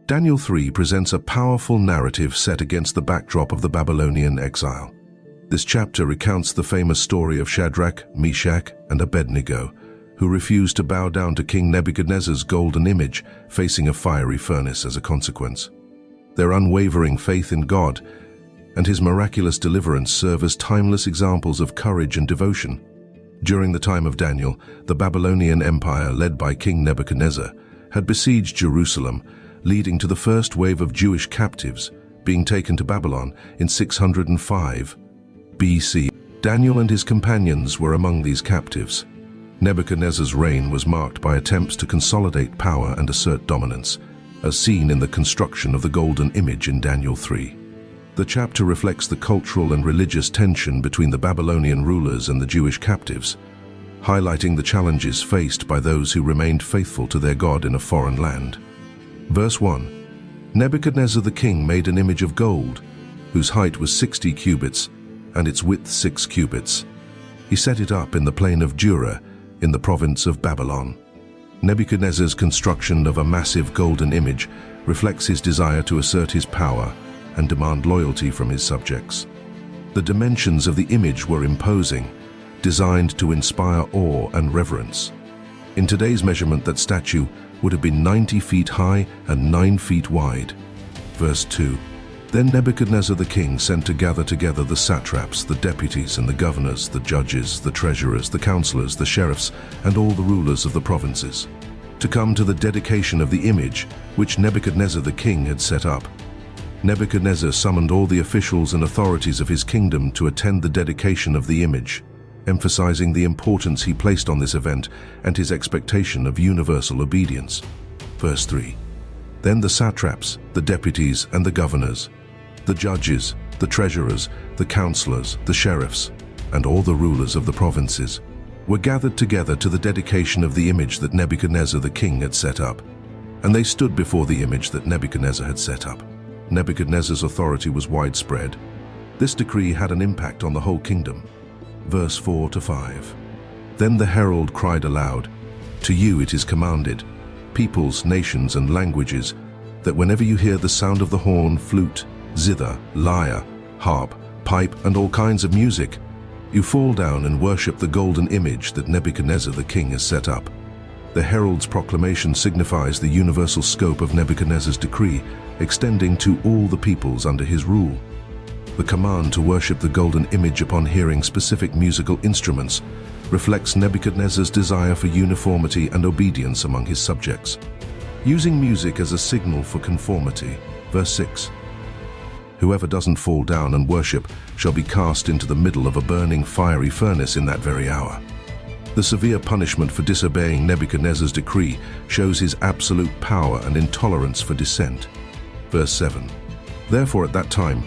Daniel 3 presents a powerful narrative set against the backdrop of the Babylonian exile. This chapter recounts the famous story of Shadrach, Meshach, and Abednego, who refused to bow down to King Nebuchadnezzar's golden image, facing a fiery furnace as a consequence. Their unwavering faith in God and his miraculous deliverance serve as timeless examples of courage and devotion. During the time of Daniel, the Babylonian Empire, led by King Nebuchadnezzar, had besieged Jerusalem, leading to the first wave of Jewish captives being taken to Babylon in 605 BC. Daniel and his companions were among these captives. Nebuchadnezzar's reign was marked by attempts to consolidate power and assert dominance, as seen in the construction of the golden image in Daniel 3. The chapter reflects the cultural and religious tension between the Babylonian rulers and the Jewish captives, highlighting the challenges faced by those who remained faithful to their God in a foreign land. Verse 1. Nebuchadnezzar the king made an image of gold, whose height was 60 cubits, and its width 6 cubits. He set it up in the plain of Dura, in the province of Babylon. Nebuchadnezzar's construction of a massive golden image reflects his desire to assert his power and demand loyalty from his subjects. The dimensions of the image were imposing, designed to inspire awe and reverence. In today's measurement, that statue would have been 90 feet high and 9 feet wide. Verse 2. Then Nebuchadnezzar the king sent to gather together the satraps, the deputies and the governors, the judges, the treasurers, the counselors, the sheriffs, and all the rulers of the provinces, to come to the dedication of the image which Nebuchadnezzar the king had set up. Nebuchadnezzar summoned all the officials and authorities of his kingdom to attend the dedication of the image, emphasizing the importance he placed on this event and his expectation of universal obedience. Verse 3. Then the satraps, the deputies and the governors, the judges, the treasurers, the counselors, the sheriffs, and all the rulers of the provinces were gathered together to the dedication of the image that Nebuchadnezzar the king had set up. And they stood before the image that Nebuchadnezzar had set up. Nebuchadnezzar's authority was widespread. This decree had an impact on the whole kingdom. Verse 4 to 5. Then the herald cried aloud, "To you it is commanded, peoples, nations, and languages, that whenever you hear the sound of the horn, flute, zither, lyre, harp, pipe, and all kinds of music, you fall down and worship the golden image that Nebuchadnezzar the king has set up." The herald's proclamation signifies the universal scope of Nebuchadnezzar's decree, extending to all the peoples under his rule. The command to worship the golden image upon hearing specific musical instruments reflects Nebuchadnezzar's desire for uniformity and obedience among his subjects. Using music as a signal for conformity. Verse 6. Whoever doesn't fall down and worship shall be cast into the middle of a burning fiery furnace in that very hour. The severe punishment for disobeying Nebuchadnezzar's decree shows his absolute power and intolerance for dissent. Verse 7. Therefore at that time,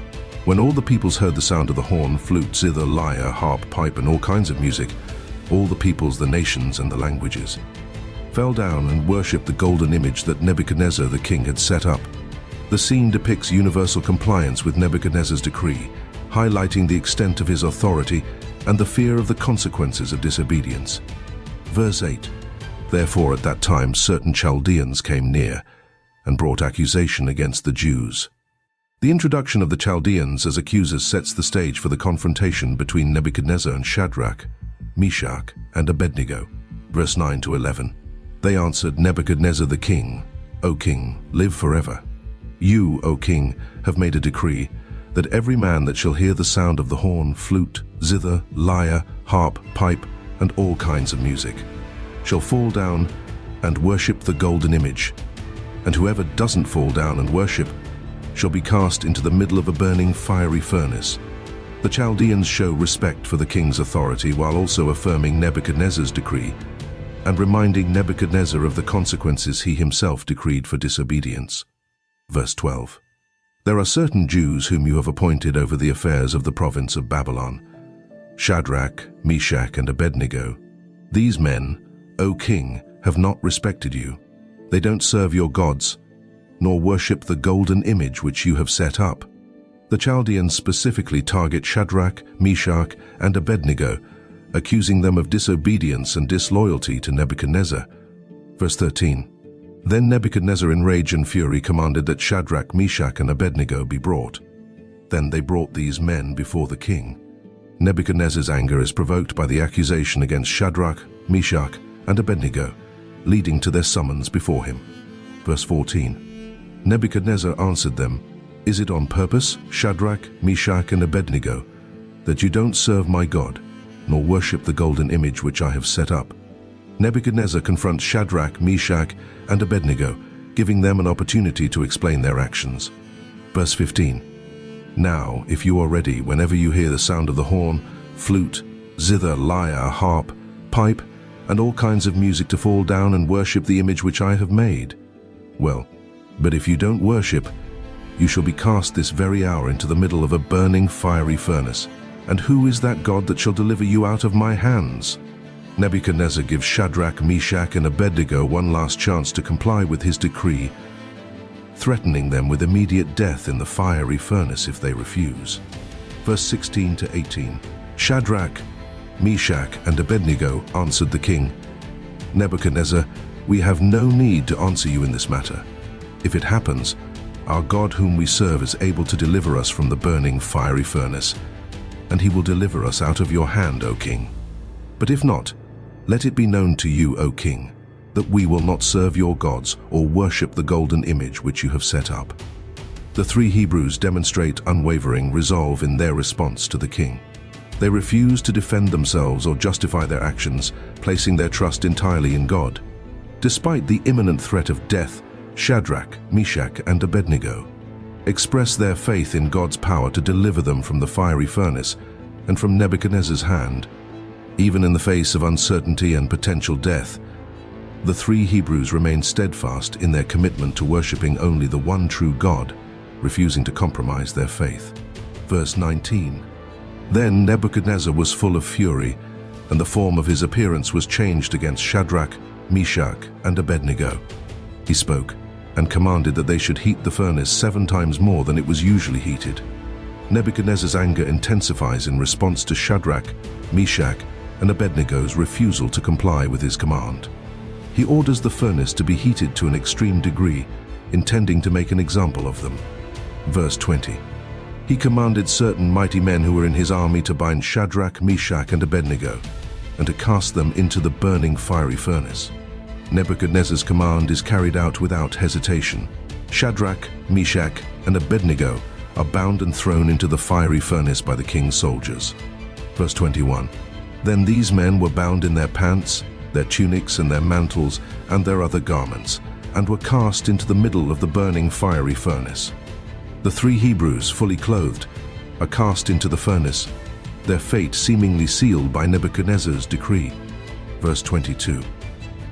when all the peoples heard the sound of the horn, flute, zither, lyre, harp, pipe, and all kinds of music, all the peoples, the nations, and the languages fell down and worshipped the golden image that Nebuchadnezzar the king had set up. The scene depicts universal compliance with Nebuchadnezzar's decree, highlighting the extent of his authority and the fear of the consequences of disobedience. Verse 8. Therefore at that time certain Chaldeans came near and brought accusation against the Jews. The introduction of the Chaldeans as accusers sets the stage for the confrontation between Nebuchadnezzar and Shadrach, Meshach, and Abednego. Verse 9 to 11. They answered Nebuchadnezzar the king, "O king, live forever. You, O king, have made a decree that every man that shall hear the sound of the horn, flute, zither, lyre, harp, pipe, and all kinds of music, shall fall down and worship the golden image. And whoever doesn't fall down and worship shall be cast into the middle of a burning fiery furnace." The Chaldeans show respect for the king's authority while also affirming Nebuchadnezzar's decree and reminding Nebuchadnezzar of the consequences he himself decreed for disobedience. Verse 12. There are certain Jews whom you have appointed over the affairs of the province of Babylon, Shadrach, Meshach, and Abednego. These men, O king, have not respected you. They don't serve your gods, nor worship the golden image which you have set up. The Chaldeans specifically target Shadrach, Meshach, and Abednego, accusing them of disobedience and disloyalty to Nebuchadnezzar. Verse 13. Then Nebuchadnezzar in rage and fury commanded that Shadrach, Meshach, and Abednego be brought. Then they brought these men before the king. Nebuchadnezzar's anger is provoked by the accusation against Shadrach, Meshach, and Abednego, leading to their summons before him. Verse 14. Nebuchadnezzar answered them, "Is it on purpose, Shadrach, Meshach, and Abednego, that you don't serve my God, nor worship the golden image which I have set up?" Nebuchadnezzar confronts Shadrach, Meshach, and Abednego, giving them an opportunity to explain their actions. Verse 15. Now, if you are ready, whenever you hear the sound of the horn, flute, zither, lyre, harp, pipe, and all kinds of music, to fall down and worship the image which I have made. Well, but if you don't worship, you shall be cast this very hour into the middle of a burning fiery furnace. And who is that God that shall deliver you out of my hands? Nebuchadnezzar gives Shadrach, Meshach, and Abednego one last chance to comply with his decree, threatening them with immediate death in the fiery furnace if they refuse. Verse 16 to 18. Shadrach, Meshach, and Abednego answered the king, "Nebuchadnezzar, we have no need to answer you in this matter. If it happens, our God whom we serve is able to deliver us from the burning fiery furnace, and he will deliver us out of your hand, O king. But if not, let it be known to you, O king, that we will not serve your gods or worship the golden image which you have set up." The three Hebrews demonstrate unwavering resolve in their response to the king. They refuse to defend themselves or justify their actions, placing their trust entirely in God. Despite the imminent threat of death, Shadrach, Meshach, and Abednego express their faith in God's power to deliver them from the fiery furnace and from Nebuchadnezzar's hand. Even in the face of uncertainty and potential death, the three Hebrews remain steadfast in their commitment to worshiping only the one true God, refusing to compromise their faith. Verse 19. Then Nebuchadnezzar was full of fury, and the form of his appearance was changed against Shadrach, Meshach, and Abednego. He spoke and commanded that they should heat the furnace 7 times more than it was usually heated. Nebuchadnezzar's anger intensifies in response to Shadrach, Meshach, and Abednego's refusal to comply with his command. He orders the furnace to be heated to an extreme degree, intending to make an example of them. Verse 20. He commanded certain mighty men who were in his army to bind Shadrach, Meshach, and Abednego, and to cast them into the burning fiery furnace. Nebuchadnezzar's command is carried out without hesitation. Shadrach, Meshach, and Abednego are bound and thrown into the fiery furnace by the king's soldiers. Verse 21. Then these men were bound in their pants, their tunics, and their mantles, and their other garments, and were cast into the middle of the burning fiery furnace. The three Hebrews, fully clothed, are cast into the furnace, their fate seemingly sealed by Nebuchadnezzar's decree. Verse 22.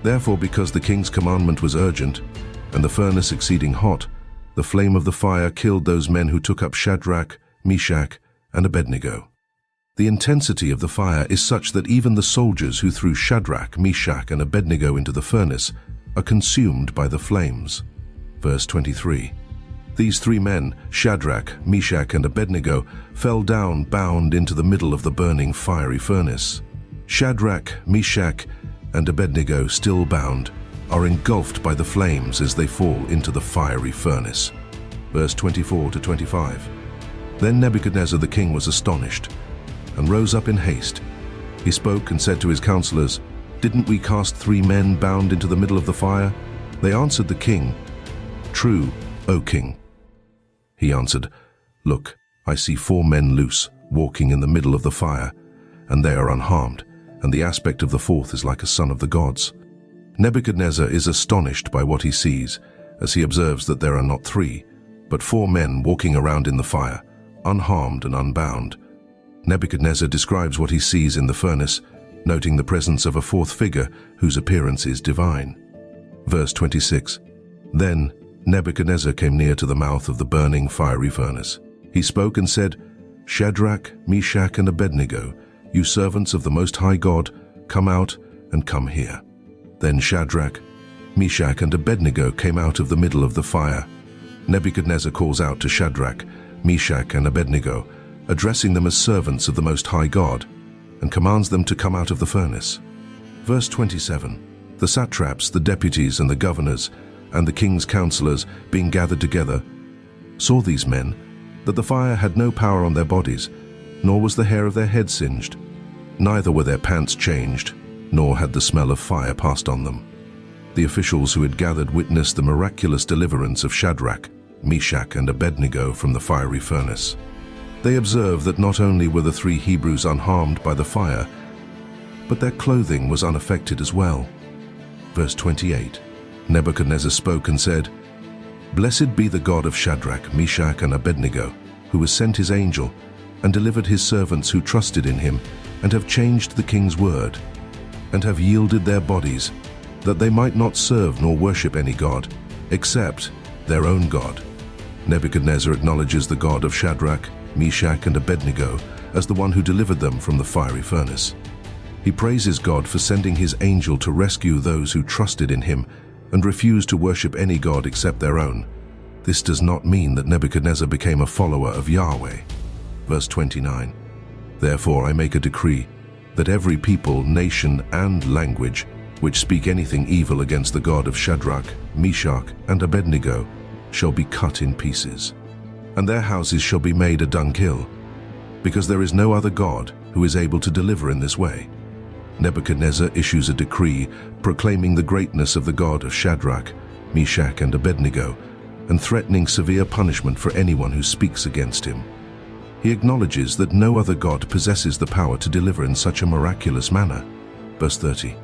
Therefore, because the king's commandment was urgent, and the furnace exceeding hot, the flame of the fire killed those men who took up Shadrach, Meshach, and Abednego. The intensity of the fire is such that even the soldiers who threw Shadrach, Meshach, and Abednego into the furnace are consumed by the flames. Verse 23. These 3 men, Shadrach, Meshach, and Abednego, fell down bound into the middle of the burning fiery furnace. Shadrach, Meshach, and Abednego, still bound, are engulfed by the flames as they fall into the fiery furnace. Verse 24 to 25. Then Nebuchadnezzar the king was astonished, and rose up in haste. He spoke and said to his counselors, "Didn't we cast 3 men bound into the middle of the fire?" They answered the king, "True, O king." He answered, "Look, I see 4 men loose, walking in the middle of the fire, and they are unharmed, and the aspect of the 4th is like a son of the gods." Nebuchadnezzar is astonished by what he sees, as he observes that there are not 3, but 4 men walking around in the fire, unharmed and unbound. Nebuchadnezzar describes what he sees in the furnace, noting the presence of a 4th figure whose appearance is divine. Verse 26. Then Nebuchadnezzar came near to the mouth of the burning fiery furnace. He spoke and said, "Shadrach, Meshach, and Abednego, you servants of the Most High God, come out and come here." Then Shadrach, Meshach, and Abednego came out of the middle of the fire. Nebuchadnezzar calls out to Shadrach, Meshach, and Abednego, addressing them as servants of the Most High God, and commands them to come out of the furnace. Verse 27. The satraps, the deputies, and the governors, and the king's counselors, being gathered together, saw these men, that the fire had no power on their bodies, nor was the hair of their head singed, neither were their pants changed, nor had the smell of fire passed on them. The officials who had gathered witnessed the miraculous deliverance of Shadrach, Meshach, and Abednego from the fiery furnace. They observed that not only were the three Hebrews unharmed by the fire, but their clothing was unaffected as well. Verse 28, Nebuchadnezzar spoke and said, "Blessed be the God of Shadrach, Meshach, and Abednego, who has sent his angel and delivered his servants who trusted in him and have changed the king's word, and have yielded their bodies, that they might not serve nor worship any god, except their own God." Nebuchadnezzar acknowledges the God of Shadrach, Meshach, and Abednego as the one who delivered them from the fiery furnace. He praises God for sending his angel to rescue those who trusted in him and refused to worship any god except their own. This does not mean that Nebuchadnezzar became a follower of Yahweh. Verse 29, Therefore I make a decree that every people, nation, and language which speak anything evil against the God of Shadrach, Meshach, and Abednego shall be cut in pieces, and their houses shall be made a dunghill, because there is no other God who is able to deliver in this way. Nebuchadnezzar issues a decree proclaiming the greatness of the God of Shadrach, Meshach, and Abednego, and threatening severe punishment for anyone who speaks against him. He acknowledges that no other God possesses the power to deliver in such a miraculous manner. Verse 30.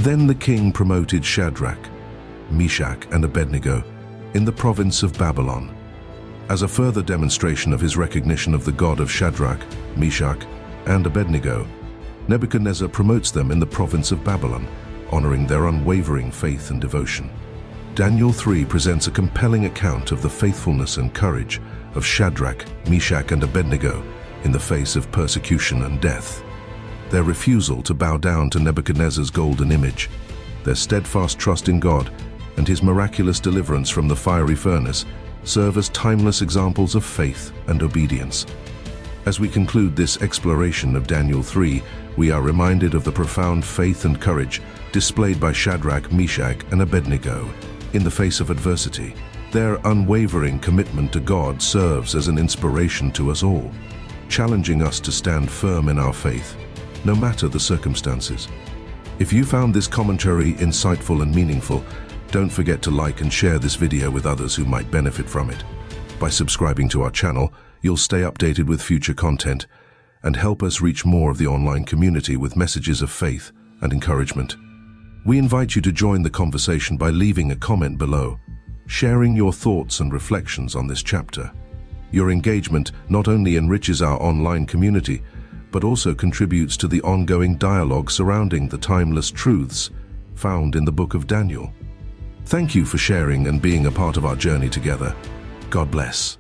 Then the king promoted Shadrach, Meshach, and Abednego in the province of Babylon. As a further demonstration of his recognition of the God of Shadrach, Meshach, and Abednego, Nebuchadnezzar promotes them in the province of Babylon, honoring their unwavering faith and devotion. Daniel 3 presents a compelling account of the faithfulness and courage of Shadrach, Meshach, and Abednego in the face of persecution and death. Their refusal to bow down to Nebuchadnezzar's golden image, their steadfast trust in God, and his miraculous deliverance from the fiery furnace serve as timeless examples of faith and obedience. As we conclude this exploration of Daniel 3, we are reminded of the profound faith and courage displayed by Shadrach, Meshach, and Abednego in the face of adversity. Their unwavering commitment to God serves as an inspiration to us all, challenging us to stand firm in our faith, no matter the circumstances. If you found this commentary insightful and meaningful, don't forget to like and share this video with others who might benefit from it. By subscribing to our channel, you'll stay updated with future content and help us reach more of the online community with messages of faith and encouragement. We invite you to join the conversation by leaving a comment below, sharing your thoughts and reflections on this chapter. Your engagement not only enriches our online community, but also contributes to the ongoing dialogue surrounding the timeless truths found in the book of Daniel. Thank you for sharing and being a part of our journey together. God bless.